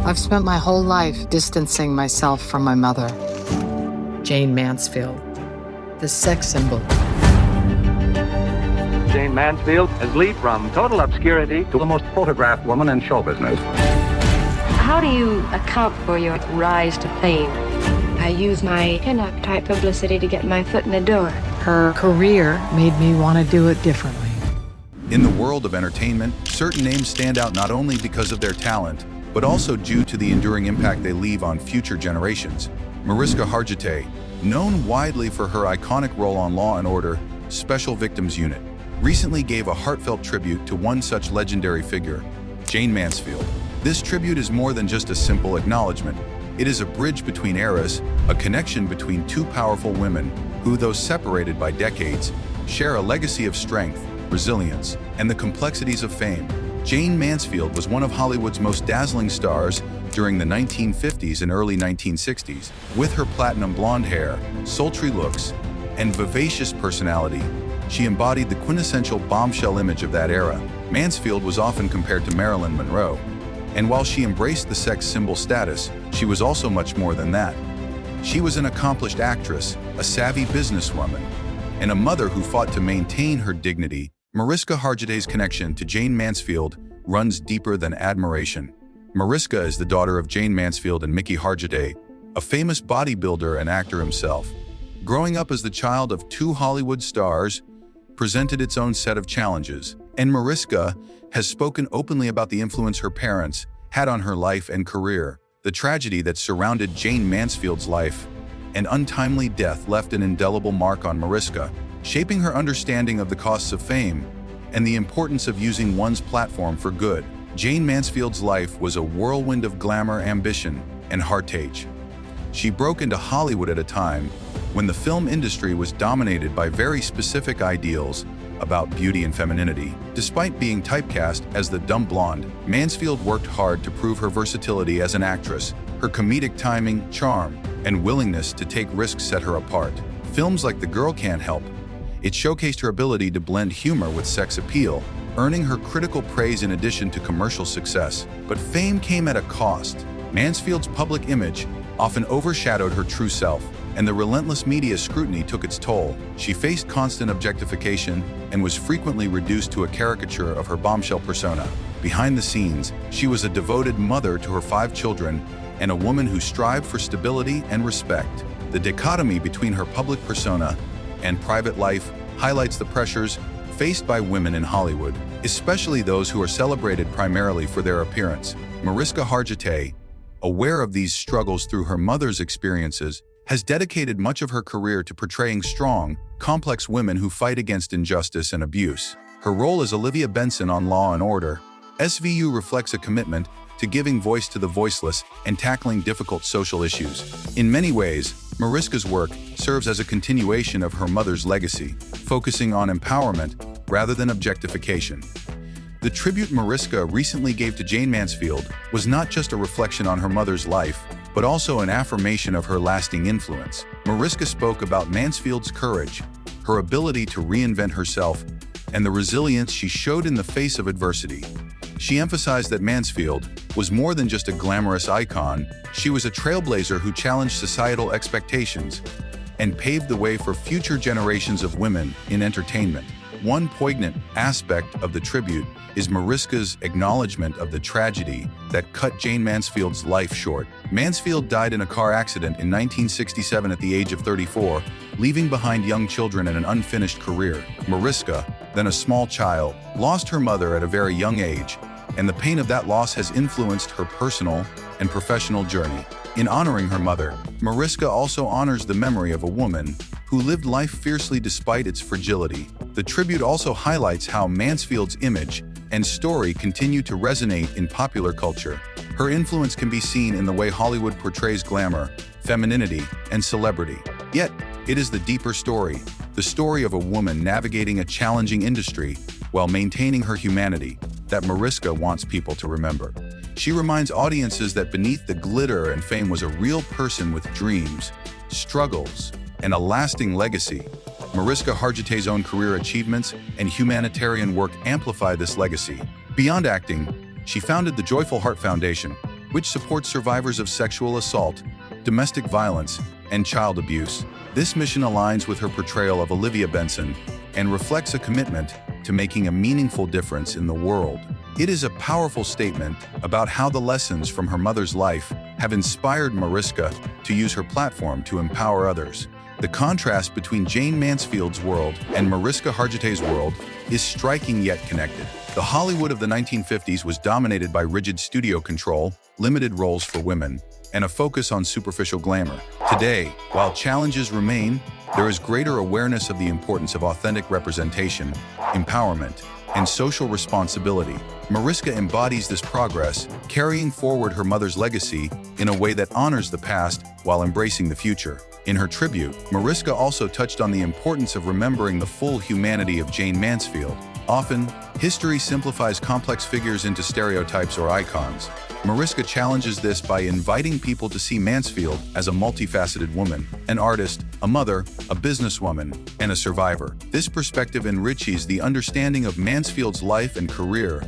I've spent my whole life distancing myself from my mother. Jayne Mansfield, the sex symbol. Jayne Mansfield has leaped from total obscurity to the most photographed woman in show business. How do you account for your rise to fame? I use my pin-up type publicity to get my foot in the door. Her career made me want to do it differently. In the world of entertainment, certain names stand out not only because of their talent, but also due to the enduring impact they leave on future generations. Mariska Hargitay, known widely for her iconic role on Law & Order Special Victims Unit, recently gave a heartfelt tribute to one such legendary figure, Jayne Mansfield. This tribute is more than just a simple acknowledgement. It is a bridge between eras, a connection between two powerful women who, though separated by decades, share a legacy of strength, resilience, and the complexities of fame. Jayne Mansfield was one of Hollywood's most dazzling stars during the 1950s and early 1960s. With her platinum blonde hair, sultry looks, and vivacious personality, she embodied the quintessential bombshell image of that era. Mansfield was often compared to Marilyn Monroe, and while she embraced the sex symbol status, she was also much more than that. She was an accomplished actress, a savvy businesswoman, and a mother who fought to maintain her dignity. Mariska Hargitay's connection to Jayne Mansfield runs deeper than admiration. Mariska is the daughter of Jayne Mansfield and Mickey Hargitay, a famous bodybuilder and actor himself. Growing up as the child of two Hollywood stars presented its own set of challenges, and Mariska has spoken openly about the influence her parents had on her life and career. The tragedy that surrounded Jayne Mansfield's life, an untimely death, left an indelible mark on Mariska, shaping her understanding of the costs of fame and the importance of using one's platform for good. Jayne Mansfield's life was a whirlwind of glamour, ambition, and heartache. She broke into Hollywood at a time when the film industry was dominated by very specific ideals about beauty and femininity. Despite being typecast as the dumb blonde, Mansfield worked hard to prove her versatility as an actress. Her comedic timing, charm, and willingness to take risks set her apart. Films like The Girl Can't Help It showcased her ability to blend humor with sex appeal, earning her critical praise in addition to commercial success. But fame came at a cost. Mansfield's public image often overshadowed her true self, and the relentless media scrutiny took its toll. She faced constant objectification and was frequently reduced to a caricature of her bombshell persona. Behind the scenes, she was a devoted mother to her 5 children and a woman who strived for stability and respect. The dichotomy between her public persona and private life highlights the pressures faced by women in Hollywood, especially those who are celebrated primarily for their appearance. Mariska Hargitay, aware of these struggles through her mother's experiences, has dedicated much of her career to portraying strong, complex women who fight against injustice and abuse. Her role as Olivia Benson on Law & Order SVU reflects a commitment to giving voice to the voiceless and tackling difficult social issues. In many ways, Mariska's work serves as a continuation of her mother's legacy, focusing on empowerment rather than objectification. The tribute Mariska recently gave to Jayne Mansfield was not just a reflection on her mother's life, but also an affirmation of her lasting influence. Mariska spoke about Mansfield's courage, her ability to reinvent herself, and the resilience she showed in the face of adversity. She emphasized that Mansfield was more than just a glamorous icon. She was a trailblazer who challenged societal expectations and paved the way for future generations of women in entertainment. One poignant aspect of the tribute is Mariska's acknowledgement of the tragedy that cut Jayne Mansfield's life short. Mansfield died in a car accident in 1967 at the age of 34, leaving behind young children and an unfinished career. Mariska, then a small child, lost her mother at a very young age, and the pain of that loss has influenced her personal and professional journey. In honoring her mother, Mariska also honors the memory of a woman who lived life fiercely despite its fragility. The tribute also highlights how Mansfield's image and story continue to resonate in popular culture. Her influence can be seen in the way Hollywood portrays glamour, femininity, and celebrity. Yet, it is the deeper story, the story of a woman navigating a challenging industry while maintaining her humanity, that Mariska wants people to remember. She reminds audiences that beneath the glitter and fame was a real person with dreams, struggles, and a lasting legacy. Mariska Hargitay's own career achievements and humanitarian work amplify this legacy. Beyond acting, she founded the Joyful Heart Foundation, which supports survivors of sexual assault, domestic violence, and child abuse. This mission aligns with her portrayal of Olivia Benson and reflects a commitment to making a meaningful difference in the world. It is a powerful statement about how the lessons from her mother's life have inspired Mariska to use her platform to empower others. The contrast between Jayne Mansfield's world and Mariska Hargitay's world is striking yet connected. The Hollywood of the 1950s was dominated by rigid studio control, limited roles for women, and a focus on superficial glamour. Today, while challenges remain, there is greater awareness of the importance of authentic representation, empowerment, and social responsibility. Mariska embodies this progress, carrying forward her mother's legacy in a way that honors the past while embracing the future. In her tribute, Mariska also touched on the importance of remembering the full humanity of Jayne Mansfield. Often, history simplifies complex figures into stereotypes or icons. Mariska challenges this by inviting people to see Mansfield as a multifaceted woman, an artist, a mother, a businesswoman, and a survivor. This perspective enriches the understanding of Mansfield's life and career,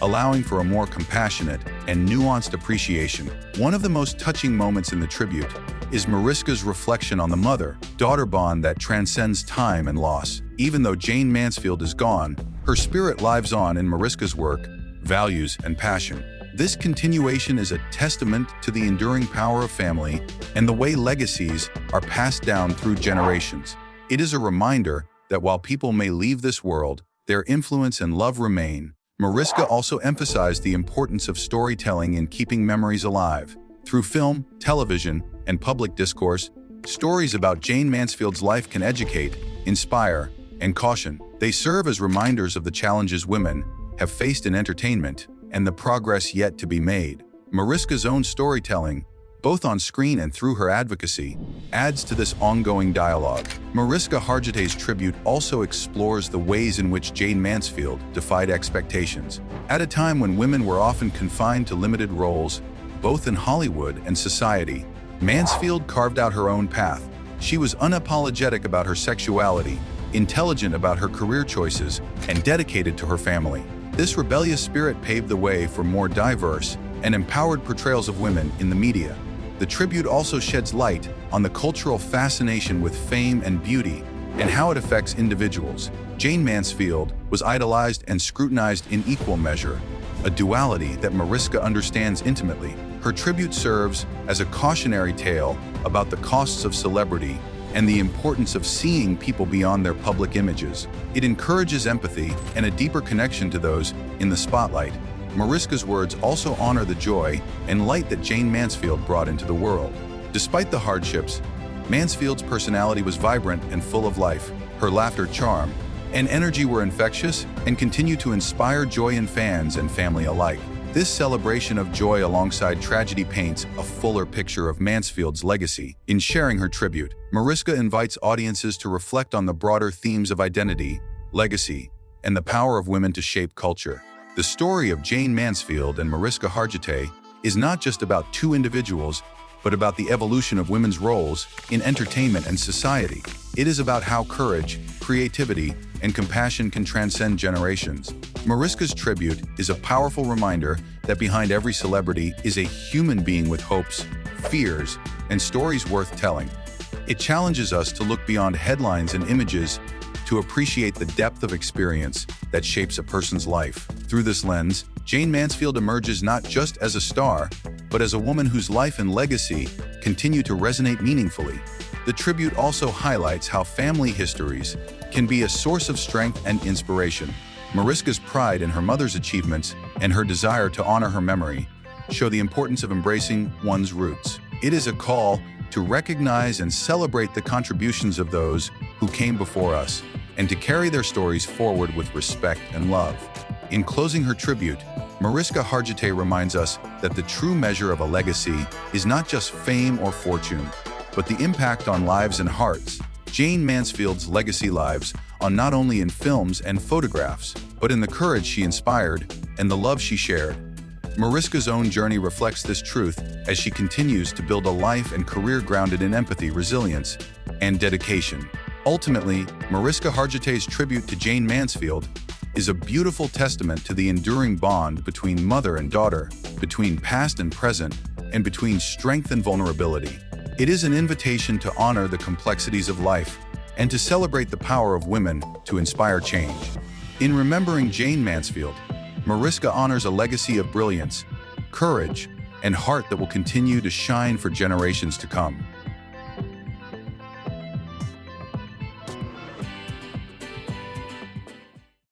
allowing for a more compassionate and nuanced appreciation. One of the most touching moments in the tribute is Mariska's reflection on the mother-daughter bond that transcends time and loss. Even though Jayne Mansfield is gone, her spirit lives on in Mariska's work, values, and passion. This continuation is a testament to the enduring power of family and the way legacies are passed down through generations. It is a reminder that while people may leave this world, their influence and love remain. Mariska also emphasized the importance of storytelling in keeping memories alive. Through film, television, and public discourse, stories about Jayne Mansfield's life can educate, inspire, and caution. They serve as reminders of the challenges women have faced in entertainment and the progress yet to be made. Mariska's own storytelling, both on screen and through her advocacy, adds to this ongoing dialogue. Mariska Hargitay's tribute also explores the ways in which Jayne Mansfield defied expectations. At a time when women were often confined to limited roles, both in Hollywood and society, Mansfield carved out her own path. She was unapologetic about her sexuality, intelligent about her career choices, and dedicated to her family. This rebellious spirit paved the way for more diverse and empowered portrayals of women in the media. The tribute also sheds light on the cultural fascination with fame and beauty and how it affects individuals. Jayne Mansfield was idolized and scrutinized in equal measure, a duality that Mariska understands intimately. Her tribute serves as a cautionary tale about the costs of celebrity and the importance of seeing people beyond their public images. It encourages empathy and a deeper connection to those in the spotlight. Mariska's words also honor the joy and light that Jayne Mansfield brought into the world. Despite the hardships, Mansfield's personality was vibrant and full of life. Her laughter, charm, and energy were infectious and continue to inspire joy in fans and family alike. This celebration of joy alongside tragedy paints a fuller picture of Mansfield's legacy. In sharing her tribute, Mariska invites audiences to reflect on the broader themes of identity, legacy, and the power of women to shape culture. The story of Jayne Mansfield and Mariska Hargitay is not just about two individuals, but about the evolution of women's roles in entertainment and society. It is about how courage, creativity, and compassion can transcend generations. Mariska's tribute is a powerful reminder that behind every celebrity is a human being with hopes, fears, and stories worth telling. It challenges us to look beyond headlines and images to appreciate the depth of experience that shapes a person's life. Through this lens, Jayne Mansfield emerges not just as a star, but as a woman whose life and legacy continue to resonate meaningfully. The tribute also highlights how family histories can be a source of strength and inspiration. Mariska's pride in her mother's achievements and her desire to honor her memory show the importance of embracing one's roots. It is a call to recognize and celebrate the contributions of those who came before us, and to carry their stories forward with respect and love. In closing her tribute, Mariska Hargitay reminds us that the true measure of a legacy is not just fame or fortune, but the impact on lives and hearts. Jayne Mansfield's legacy lives on not only in films and photographs, but in the courage she inspired and the love she shared. Mariska's own journey reflects this truth as she continues to build a life and career grounded in empathy, resilience, and dedication. Ultimately, Mariska Hargitay's tribute to Jayne Mansfield is a beautiful testament to the enduring bond between mother and daughter, between past and present, and between strength and vulnerability. It is an invitation to honor the complexities of life and to celebrate the power of women to inspire change. In remembering Jayne Mansfield, Mariska honors a legacy of brilliance, courage, and heart that will continue to shine for generations to come.